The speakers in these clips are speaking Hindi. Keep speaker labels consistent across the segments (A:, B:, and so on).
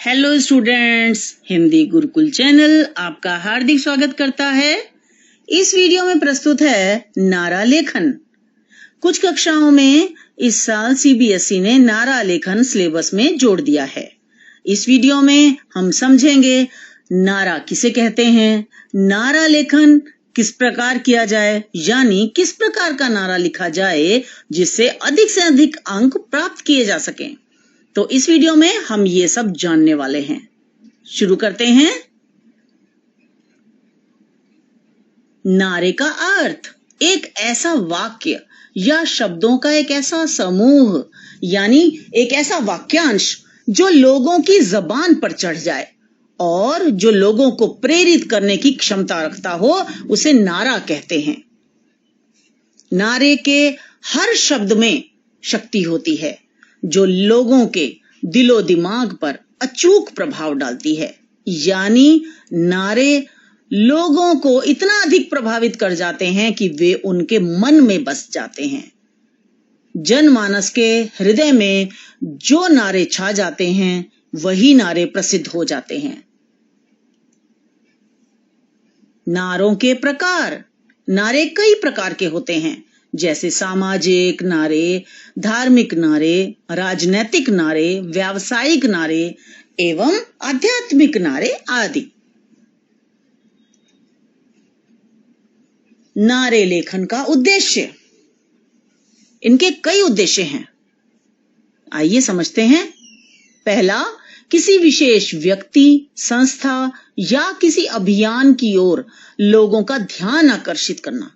A: Hello students, Hindi Gurukul channel आपका हार्दिक स्वागत करता है। इस वीडियो में प्रस्तुत है नारा लेखन। कुछ कक्षाओं में इस साल सीबीएसई ने नारा लेखन सिलेबस में जोड़ दिया है। इस वीडियो में हम समझेंगे नारा किसे कहते हैं, नारा लेखन किस प्रकार किया जाए, यानी किस प्रकार का नारा लिखा जाए जिससे अधिक से अधिक अंक प्राप्त किए जा सकें। तो इस वीडियो में हम ये सब जानने वाले हैं। शुरू करते हैं। नारे का अर्थ एक ऐसा वाक्य या शब्दों का एक ऐसा समूह, यानी एक ऐसा वाक्यांश जो लोगों की जबान पर चढ़ जाए और जो लोगों को प्रेरित करने की क्षमता रखता हो, उसे नारा कहते हैं। नारे के हर शब्द में शक्ति होती है जो लोगों के दिलो दिमाग पर अचूक प्रभाव डालती है, यानी नारे लोगों को इतना अधिक प्रभावित कर जाते हैं कि वे उनके मन में बस जाते हैं। जनमानस के हृदय में जो नारे छा जाते हैं वही नारे प्रसिद्ध हो जाते हैं। नारों के प्रकार। नारे कई प्रकार के होते हैं, जैसे सामाजिक नारे, धार्मिक नारे, राजनैतिक नारे, व्यावसायिक नारे एवं आध्यात्मिक नारे आदि। नारे लेखन का उद्देश्य। इनके कई उद्देश्य हैं, आइए समझते हैं। पहला, किसी विशेष व्यक्ति, संस्था या किसी अभियान की ओर लोगों का ध्यान आकर्षित करना,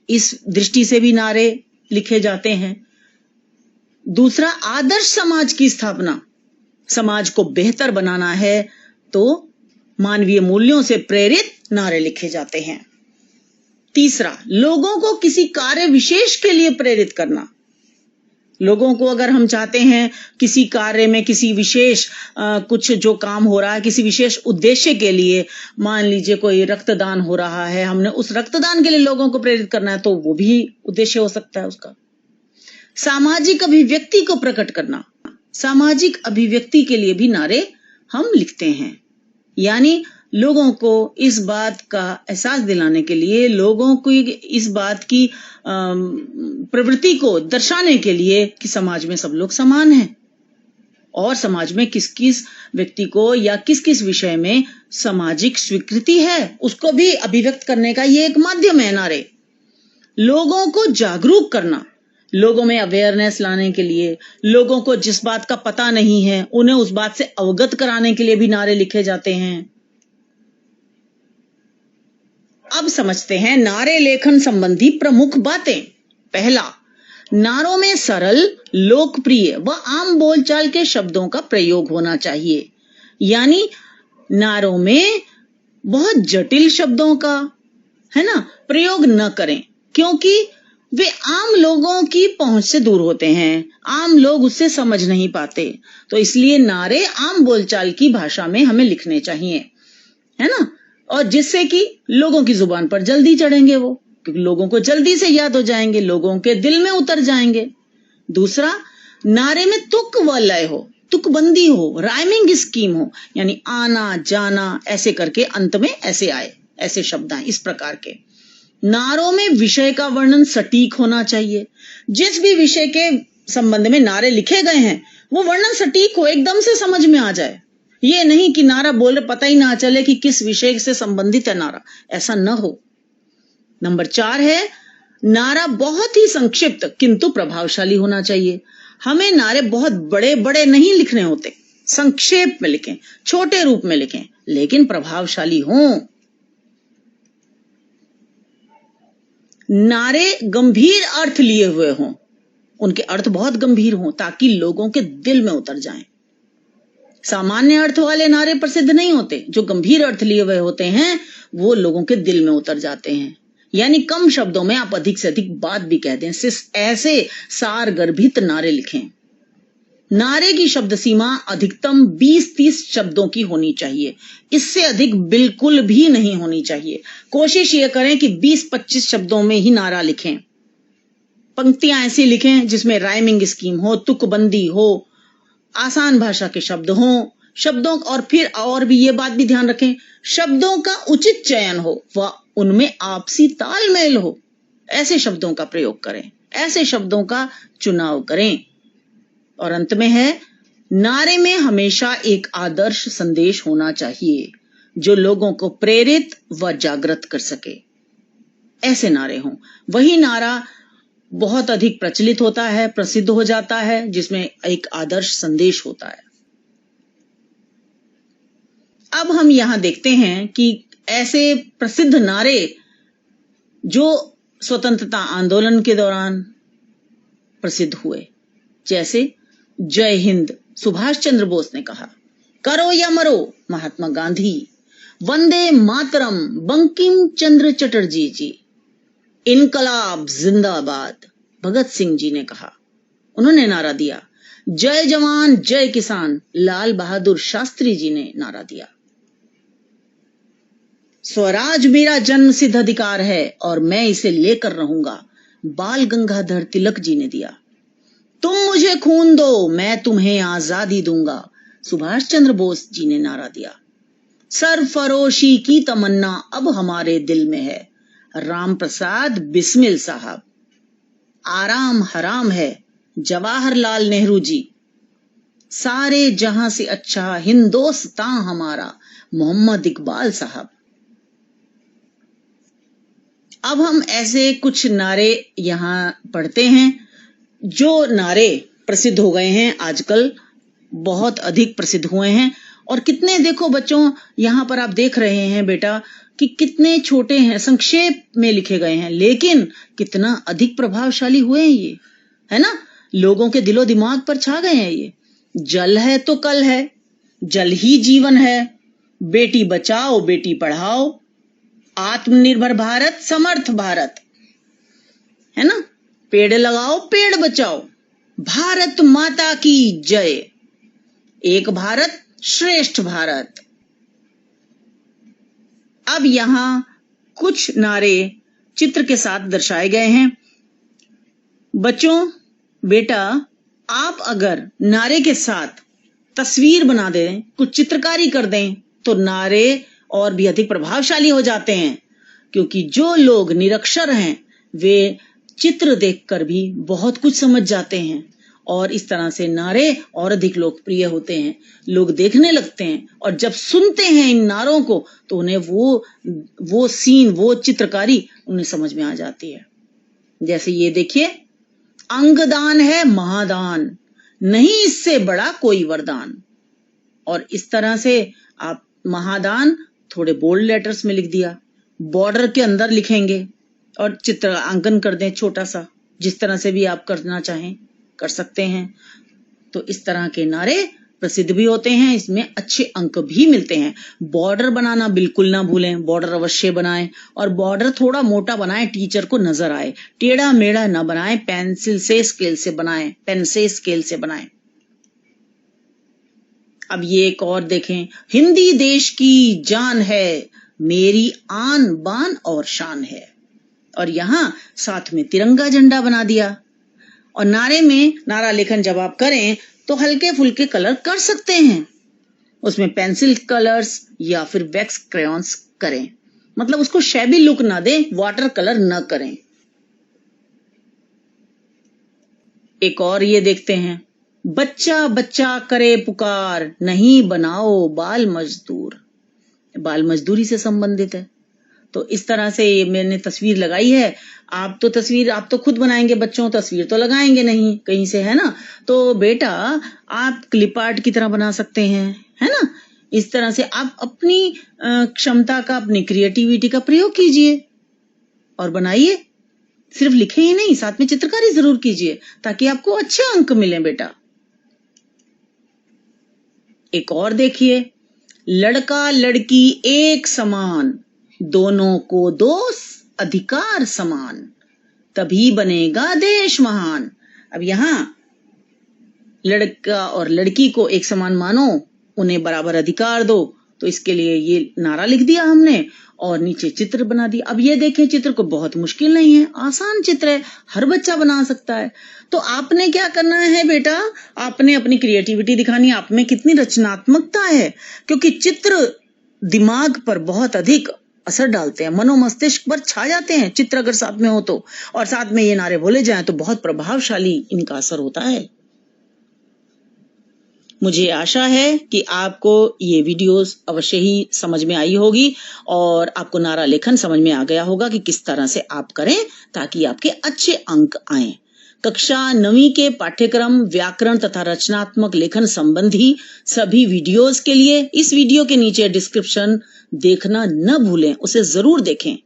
A: इस दृष्टि से भी नारे लिखे जाते हैं। दूसरा, आदर्श समाज की स्थापना। समाज को बेहतर बनाना है तो मानवीय मूल्यों से प्रेरित नारे लिखे जाते हैं। तीसरा, लोगों को किसी कार्य विशेष के लिए प्रेरित करना। लोगों को अगर हम चाहते हैं किसी कार्य में किसी विशेष कुछ जो काम हो रहा है किसी विशेष उद्देश्य के लिए, मान लीजिए कोई रक्तदान हो रहा है, हमने उस रक्तदान के लिए लोगों को प्रेरित करना है, तो वो भी उद्देश्य हो सकता है उसका। सामाजिक अभिव्यक्ति को प्रकट करना। सामाजिक अभिव्यक्ति के लिए भी नारे हम लिखते हैं, यानी लोगों को इस बात का एहसास दिलाने के लिए, लोगों को इस बात की प्रवृत्ति को दर्शाने के लिए कि समाज में सब लोग समान हैं और समाज में किस किस व्यक्ति को या किस किस विषय में सामाजिक स्वीकृति है उसको भी अभिव्यक्त करने का ये एक माध्यम है नारे। लोगों को जागरूक करना, लोगों में अवेयरनेस लाने के लिए, लोगों को जिस बात का पता नहीं है उन्हें उस बात से अवगत कराने के लिए भी नारे लिखे जाते हैं। अब समझते हैं नारे लेखन संबंधी प्रमुख बातें। पहला, नारों में सरल, लोकप्रिय व आम बोलचाल के शब्दों का प्रयोग होना चाहिए, यानी नारों में बहुत जटिल शब्दों का प्रयोग न करें, क्योंकि वे आम लोगों की पहुंच से दूर होते हैं, आम लोग उससे समझ नहीं पाते। तो इसलिए नारे आम बोलचाल की भाषा में हमें लिखने चाहिए, है ना, और जिससे कि लोगों की जुबान पर जल्दी चढ़ेंगे वो, क्योंकि लोगों को जल्दी से याद हो जाएंगे, लोगों के दिल में उतर जाएंगे। दूसरा, नारे में तुक व लय हो, तुकबंदी हो, राइमिंग स्कीम हो, यानी आना जाना ऐसे करके अंत में ऐसे आए, ऐसे शब्द आए, इस प्रकार के। नारों में विषय का वर्णन सटीक होना चाहिए। जिस भी विषय के संबंध में नारे लिखे गए हैं वो वर्णन सटीक हो, एकदम से समझ में आ जाए। ये नहीं कि नारा बोल रहे पता ही ना चले कि किस विषय से संबंधित है नारा, ऐसा न हो। नंबर 4 है, नारा बहुत ही संक्षिप्त किंतु प्रभावशाली होना चाहिए। हमें नारे बहुत बड़े बड़े नहीं लिखने होते, संक्षेप में लिखें, छोटे रूप में लिखें, लेकिन प्रभावशाली हों। नारे गंभीर अर्थ लिए हुए हों, उनके अर्थ बहुत गंभीर हों ताकि लोगों के दिल में उतर जाएं। सामान्य अर्थ वाले नारे प्रसिद्ध नहीं होते, जो गंभीर अर्थ लिए हुए होते हैं वो लोगों के दिल में उतर जाते हैं। यानी कम शब्दों में आप अधिक से अधिक बात भी कह दें, सिर्फ ऐसे सारगर्भित नारे लिखें। नारे की शब्द सीमा अधिकतम 20-30 शब्दों की होनी चाहिए, इससे अधिक बिल्कुल भी नहीं होनी चाहिए। कोशिश ये करें कि 20-25 शब्दों में ही नारा लिखें। पंक्तियां ऐसी लिखें जिसमें राइमिंग स्कीम हो, तुकबंदी हो, आसान भाषा के शब्द हों, शब्दों और फिर और भी ये बात भी ध्यान रखें, शब्दों का उचित चयन हो व उनमें आपसी तालमेल हो, ऐसे शब्दों का प्रयोग करें, ऐसे शब्दों का चुनाव करें। और अंत में है, नारे में हमेशा एक आदर्श संदेश होना चाहिए जो लोगों को प्रेरित व जागृत कर सके। ऐसे नारे हों। वही नारा बहुत अधिक प्रचलित होता है, प्रसिद्ध हो जाता है, जिसमें एक आदर्श संदेश होता है। अब हम यहां देखते हैं कि ऐसे प्रसिद्ध नारे जो स्वतंत्रता आंदोलन के दौरान प्रसिद्ध हुए, जैसे जय हिंद सुभाष चंद्र बोस ने कहा, करो या मरो महात्मा गांधी, वंदे मातरम बंकिम चंद्र चटर्जी जी, इनकलाब जिंदाबाद भगत सिंह जी ने कहा। उन्होंने नारा दिया। जय जवान जय किसान लाल बहादुर शास्त्री जी ने नारा दिया। स्वराज मेरा जन्म सिद्ध अधिकार है और मैं इसे लेकर रहूंगा, बाल गंगाधर तिलक जी ने दिया। तुम मुझे खून दो मैं तुम्हें आजादी दूंगा, सुभाष चंद्र बोस जी ने नारा दिया। सरफरोशी की तमन्ना अब हमारे दिल में है, राम प्रसाद बिस्मिल साहब। आराम हराम है जवाहरलाल नेहरू जी। सारे जहां से अच्छा हिंदोस्तान हमारा, मोहम्मद इकबाल साहब। अब हम ऐसे कुछ नारे यहां पढ़ते हैं जो नारे प्रसिद्ध हो गए हैं, आजकल बहुत अधिक प्रसिद्ध हुए हैं। और कितने, देखो बच्चों, यहां पर आप देख रहे हैं बेटा कि कितने छोटे हैं, संक्षेप में लिखे गए हैं, लेकिन कितना अधिक प्रभावशाली हुए हैं ये, है ना। लोगों के दिलो दिमाग पर छा गए हैं ये। जल है तो कल है, जल ही जीवन है, बेटी बचाओ बेटी पढ़ाओ, आत्मनिर्भर भारत समर्थ भारत, है ना। पेड़ लगाओ पेड़ बचाओ, भारत माता की जय, एक भारत श्रेष्ठ भारत। अब यहां कुछ नारे चित्र के साथ दर्शाए गए हैं। बच्चों बेटा, आप अगर नारे के साथ तस्वीर बना दें, कुछ चित्रकारी कर दें, तो नारे और भी अधिक प्रभावशाली हो जाते हैं, क्योंकि जो लोग निरक्षर हैं वे चित्र देखकर भी बहुत कुछ समझ जाते हैं, और इस तरह से नारे और अधिक लोकप्रिय होते हैं। लोग देखने लगते हैं और जब सुनते हैं इन नारों को तो उन्हें वो सीन, वो चित्रकारी उन्हें समझ में आ जाती है। जैसे ये देखिए, अंगदान है महादान, नहीं इससे बड़ा कोई वरदान। और इस तरह से आप महादान थोड़े बोल्ड लेटर्स में लिख दिया, बॉर्डर के अंदर लिखेंगे और चित्र अंकन कर दें छोटा सा, जिस तरह से भी आप करना चाहें कर सकते हैं। तो इस तरह के नारे प्रसिद्ध भी होते हैं, इसमें अच्छे अंक भी मिलते हैं। बॉर्डर बनाना बिल्कुल ना भूलें, बॉर्डर अवश्य बनाएं, और बॉर्डर थोड़ा मोटा बनाएं, टीचर को नजर आए, टेढ़ा मेढ़ा ना बनाएं, पेंसिल से स्केल से बनाएं, पेन से स्केल से बनाएं। अब ये एक और देखें, हिंदी देश की जान है, मेरी आन बान और शान है, और यहां साथ में तिरंगा झंडा बना दिया। और नारे में नारा लेखन जब आप करें तो हल्के फुल्के कलर कर सकते हैं, उसमें पेंसिल कलर्स या फिर वैक्स क्रेयॉन्स करें, मतलब उसको शैबी लुक ना दें, वाटर कलर न करें। एक और ये देखते हैं, बच्चा बच्चा करे पुकार, नहीं बनाओ बाल मजदूर। बाल मजदूरी से संबंधित है। तो इस तरह से मैंने तस्वीर लगाई है। आप तो खुद बनाएंगे बच्चों, तस्वीर तो लगाएंगे नहीं कहीं से, है ना। तो बेटा आप क्लिप आर्ट की तरह बना सकते हैं, है ना। इस तरह से आप अपनी क्षमता का, अपनी क्रिएटिविटी का प्रयोग कीजिए और बनाइए। सिर्फ लिखे ही नहीं, साथ में चित्रकारी जरूर कीजिए ताकि आपको अच्छे अंक मिलें बेटा। एक और देखिए, लड़का लड़की एक समान, दोनों को दो अधिकार समान, तभी बनेगा देश महान। अब यहां लड़का और लड़की को एक समान मानो, उन्हें बराबर अधिकार दो, तो इसके लिए ये नारा लिख दिया हमने और नीचे चित्र बना दिया। अब ये देखें, चित्र को बहुत मुश्किल नहीं है, आसान चित्र है, हर बच्चा बना सकता है। तो आपने क्या करना है बेटा, आपने अपनी क्रिएटिविटी दिखानी, आप में कितनी रचनात्मकता है, क्योंकि चित्र दिमाग पर बहुत अधिक असर डालते हैं, मनोमस्तिष्क पर छा जाते हैं चित्र अगर साथ में हो तो, और साथ में ये नारे बोले जाएं तो बहुत प्रभावशाली इनका असर होता है। मुझे आशा है कि आपको ये वीडियोस अवश्य ही समझ में आई होगी और आपको नारा लेखन समझ में आ गया होगा कि किस तरह से आप करें ताकि आपके अच्छे अंक आएं। कक्षा 9वीं के पाठ्यक्रम व्याकरण तथा रचनात्मक लेखन संबंधी सभी वीडियोस के लिए इस वीडियो के नीचे डिस्क्रिप्शन देखना न भूलें, उसे जरूर देखें।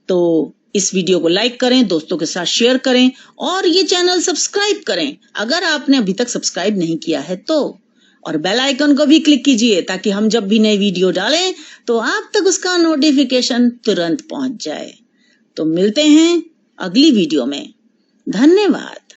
A: तो इस वीडियो को लाइक करें, दोस्तों के साथ शेयर करें और ये चैनल सब्सक्राइब करें अगर आपने अभी तक सब्सक्राइब नहीं किया है तो, और बेल आइकन को भी क्लिक कीजिए ताकि हम जब भी नई वीडियो डालें तो आप तक उसका नोटिफिकेशन तुरंत पहुंच जाए। तो मिलते हैं अगली वीडियो में। धन्यवाद।